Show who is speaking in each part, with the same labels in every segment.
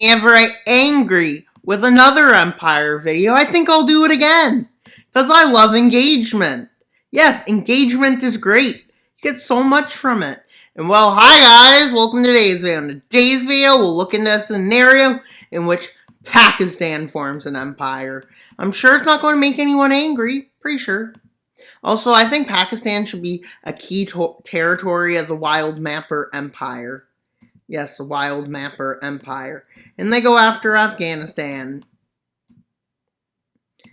Speaker 1: ever angry with another Empire video, I think I'll do it again. Because I love engagement. Yes, engagement is great. You get so much from it. And well, hi guys, welcome to today's video. In today's video, we'll look into a scenario in which Pakistan forms an empire. I'm sure it's not going to make anyone angry, pretty sure. Also, I think Pakistan should be a key territory of the Wild Mapper Empire. Yes, the Wild Mapper Empire. And they go after Afghanistan.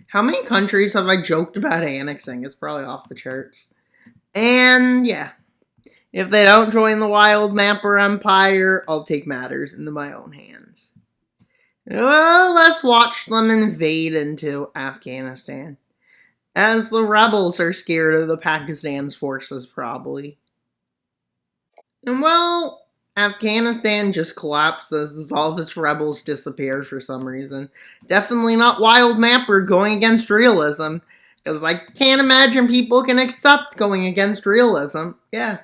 Speaker 1: How many countries have I joked about annexing? It's probably off the charts. And yeah, if they don't join the Wild Mapper Empire, I'll take matters into my own hands. Well, let's watch them invade into Afghanistan. As the rebels are scared of the Pakistan's forces, probably. And well, Afghanistan just collapses as all of its rebels disappear for some reason. Definitely not Wild Mapper going against realism, because I can't imagine people can accept going against realism. Yeah.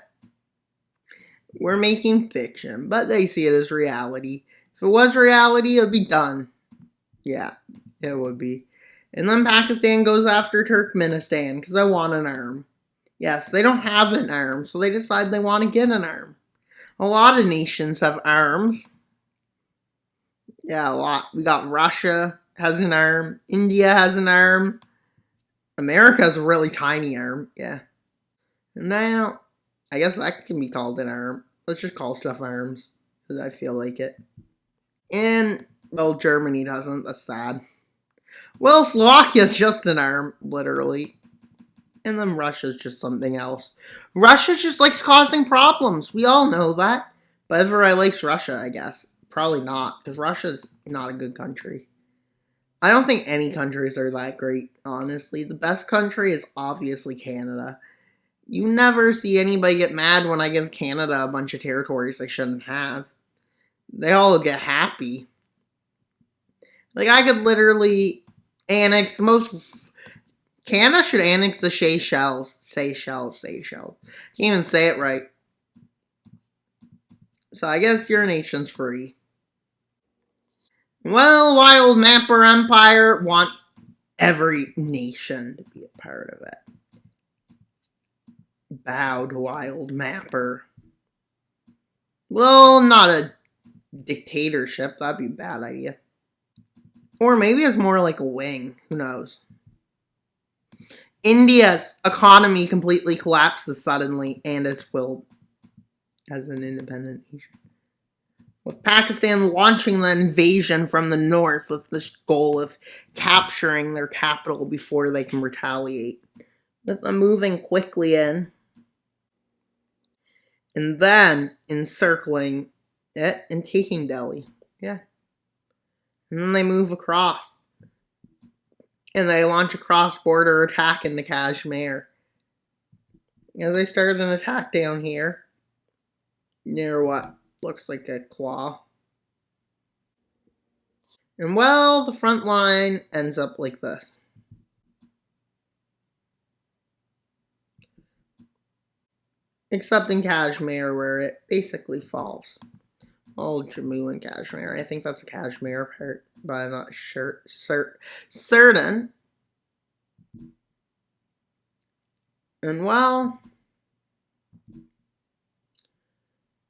Speaker 1: We're making fiction, but they see it as reality. If it was reality, it would be done. Yeah, it would be. And then Pakistan goes after Turkmenistan because they want an arm. Yes, they don't have an arm, so they decide they want to get an arm. A lot of nations have arms. Yeah, a lot. We got Russia has an arm. India has an arm. America has a really tiny arm. Yeah. And now, I guess that can be called an arm. Let's just call stuff arms, because I feel like it. And, well, Germany doesn't. That's sad. Well, Slovakia's just an arm, literally. And then Russia's just something else. Russia just likes causing problems. We all know that. But everybody likes Russia, I guess. Probably not, because Russia's not a good country. I don't think any countries are that great, honestly. The best country is obviously Canada. You never see anybody get mad when I give Canada a bunch of territories they shouldn't have. They all get happy. Like, I could literally annex most... Canada should annex the Seychelles. Seychelles. Can't even say it right. So I guess your nation's free. Well, Wild Mapper Empire wants every nation to be a part of it. Bowed Wild Mapper. Well, not a dictatorship. That'd be a bad idea. Or maybe it's more like a wing. Who knows? India's economy completely collapses suddenly, and it's willed as an independent nation. With Pakistan launching the invasion from the north with the goal of capturing their capital before they can retaliate. With them moving quickly in, and then encircling it and taking Delhi. Yeah. And then they move across. And they launch a cross-border attack into Kashmir. And they started an attack down here. Near what looks like a claw. And well, the front line ends up like this. Except in Kashmir, where it basically falls. All Jammu and Kashmir. I think that's a Kashmir part, but I'm not sure certain. And well,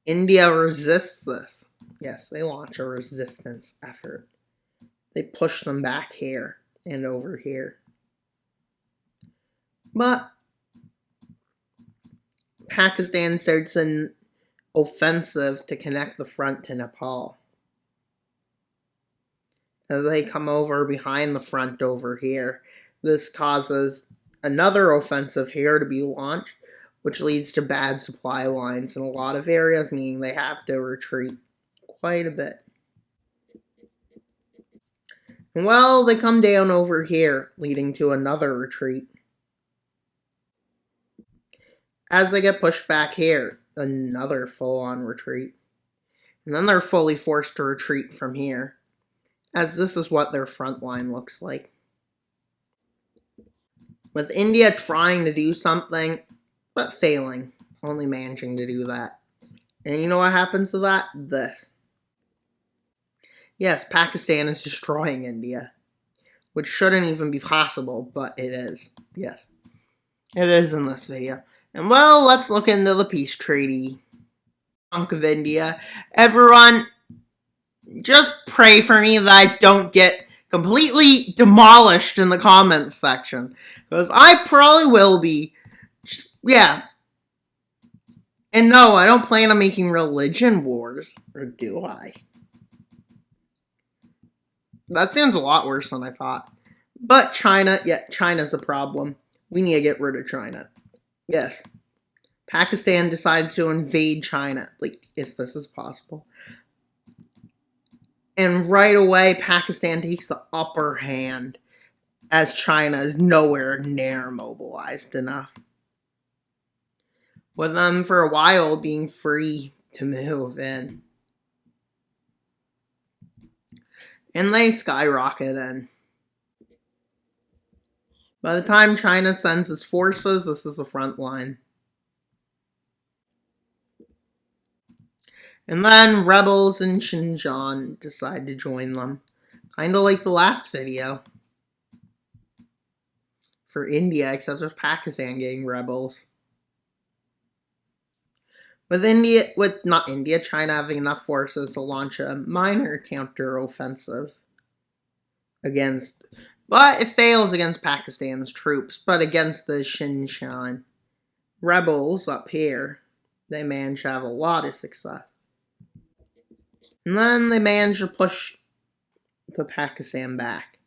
Speaker 1: India resists this. Yes, they launch a resistance effort. They push them back here and over here. But Pakistan starts an offensive to connect the front to Nepal. As they come over behind the front over here, this causes another offensive here to be launched, which leads to bad supply lines in a lot of areas, meaning they have to retreat quite a bit. And well, they come down over here, leading to another retreat. As they get pushed back here, another full-on retreat. And then they're fully forced to retreat from here, as this is what their front line looks like. With India trying to do something, but failing, only managing to do that. And you know what happens to that? This. Yes, Pakistan is destroying India, which shouldn't even be possible, but it is. Yes, it is in this video. And well, let's look into the peace treaty. Chunk of India. Everyone, just pray for me that I don't get completely demolished in the comments section, because I probably will be. Yeah. And no, I don't plan on making religion wars, or do I? That sounds a lot worse than I thought. But China, yeah, China's a problem. We need to get rid of China. Yes. Pakistan decides to invade China, like, if this is possible. And right away, Pakistan takes the upper hand, as China is nowhere near mobilized enough. With them for a while being free to move in. And they skyrocket in. By the time China sends its forces, this is a front line. And then rebels in Xinjiang decide to join them. Kinda like the last video. For India, except with Pakistan getting rebels. With China having enough forces to launch a minor counter-offensive against, but it fails against Pakistan's troops, but against the Xinjiang rebels up here, they manage to have a lot of success. And then they manage to push the Pakistan back.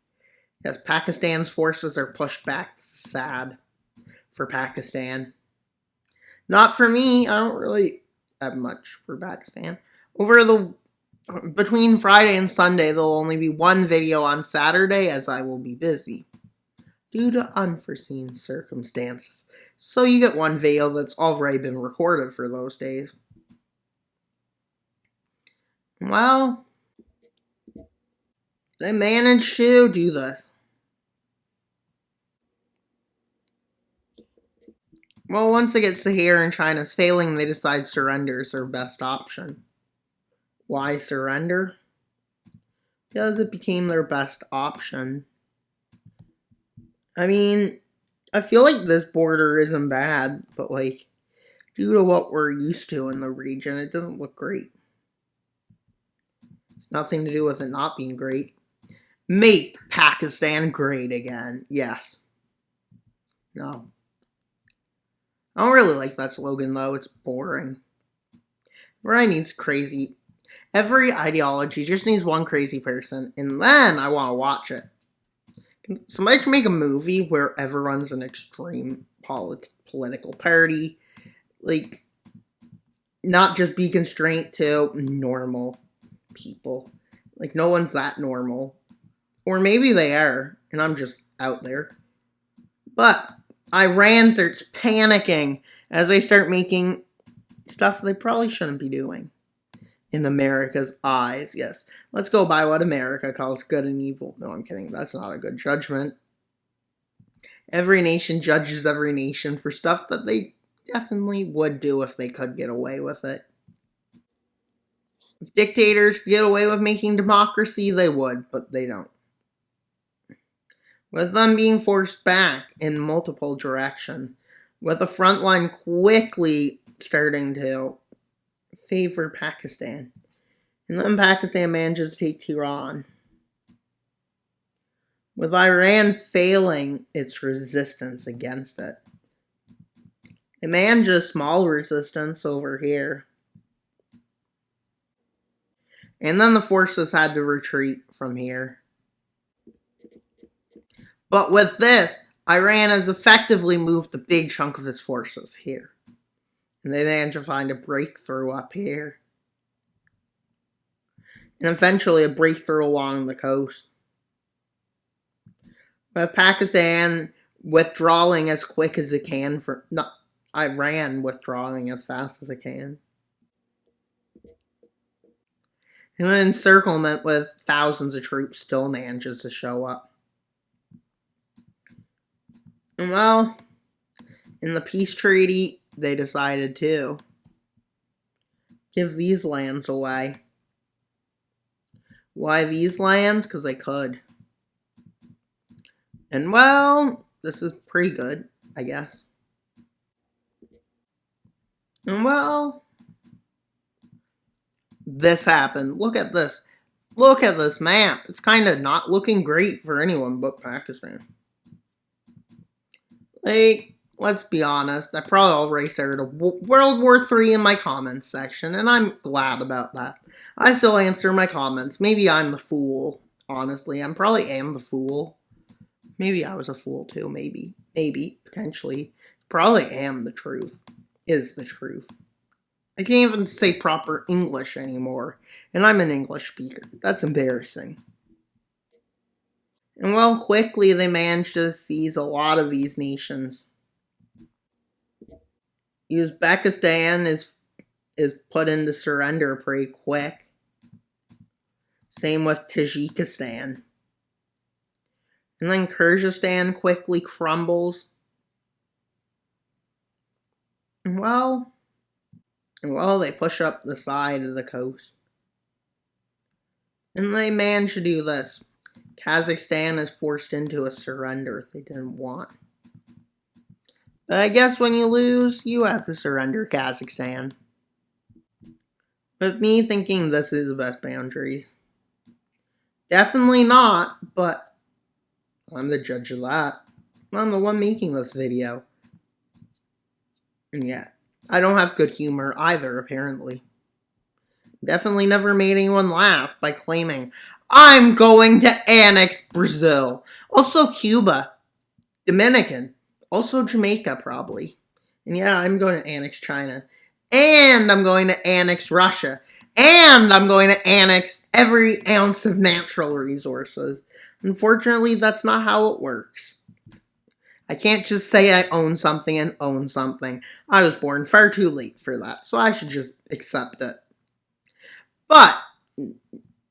Speaker 1: Yes, Pakistan's forces are pushed back. Sad for Pakistan. Not for me. I don't really have much for Pakistan. Between Friday and Sunday, there'll only be one video on Saturday, as I will be busy due to unforeseen circumstances. So you get one video that's already been recorded for those days. Well, they managed to do this. Well, once it gets to here and China's failing, they decide surrender is their best option. Why surrender? Because it became their best option. I mean, I feel like this border isn't bad, but like, due to what we're used to in the region, it doesn't look great. It's nothing to do with it not being great. Make Pakistan great again. Yes. No. I don't really like that slogan, though. It's boring. Everybody needs crazy. Every ideology just needs one crazy person, and then I want to watch it. Somebody should make a movie where everyone's an extreme political party. Like, not just be constrained to normal people. Like, no one's that normal. Or maybe they are, and I'm just out there. But Iran starts panicking as they start making stuff they probably shouldn't be doing. In America's eyes, yes. Let's go by what America calls good and evil. No, I'm kidding. That's not a good judgment. Every nation judges every nation for stuff that they definitely would do if they could get away with it. If dictators could get away with making democracy, they would, but they don't. With them being forced back in multiple directions, with the front line quickly starting to favor Pakistan. And then Pakistan manages to take Iran. With Iran failing its resistance against it. They managed a small resistance over here. And then the forces had to retreat from here. But with this, Iran has effectively moved a big chunk of its forces here. And they managed to find a breakthrough up here. And eventually a breakthrough along the coast. With Pakistan withdrawing as quick as it can Iran withdrawing as fast as it can. And an encirclement with thousands of troops still manages to show up. And well, in the peace treaty, they decided to give these lands away. Why these lands? Because I could. And well, this is pretty good, I guess. And well, this happened. Look at this. Look at this map. It's kind of not looking great for anyone but Pakistan. Like, let's be honest. I probably already started a World War III in my comments section, and I'm glad about that. I still answer my comments. Maybe I'm the fool, honestly. I probably am the fool. Maybe I was a fool too, maybe. Maybe, potentially. Probably am the truth. Is the truth. I can't even say proper English anymore. And I'm an English speaker. That's embarrassing. And well, quickly they managed to seize a lot of these nations. Uzbekistan is put into surrender pretty quick. Same with Tajikistan. And then Kyrgyzstan quickly crumbles. And well, they push up the side of the coast. And they manage to do this. Kazakhstan is forced into a surrender they didn't want. But I guess when you lose, you have to surrender Kazakhstan. With me thinking this is the best boundaries. Definitely not, but I'm the judge of that. I'm the one making this video. And yeah, I don't have good humor either, apparently. Definitely never made anyone laugh by claiming, I'm going to annex Brazil. Also Cuba. Dominican. Also Jamaica, probably. And yeah, I'm going to annex China. And I'm going to annex Russia. And I'm going to annex every ounce of natural resources. Unfortunately, that's not how it works. I can't just say I own something and own something. I was born far too late for that, so I should just accept it. But,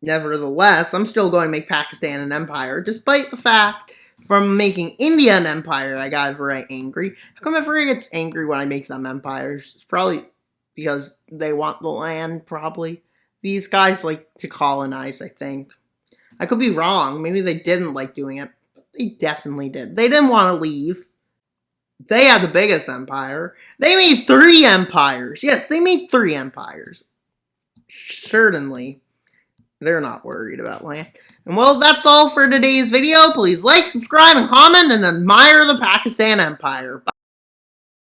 Speaker 1: nevertheless, I'm still going to make Pakistan an empire, despite the fact from making India an empire, I got very angry. How come everyone gets angry when I make them empires? It's probably because they want the land, probably. These guys like to colonize, I think. I could be wrong. Maybe they didn't like doing it. They definitely did. They didn't want to leave. They had the biggest empire. They made 3 empires. Yes, they made 3 empires. Certainly, they're not worried about land. And well, that's all for today's video. Please like, subscribe, and comment, and admire the Pakistan Empire. Bye.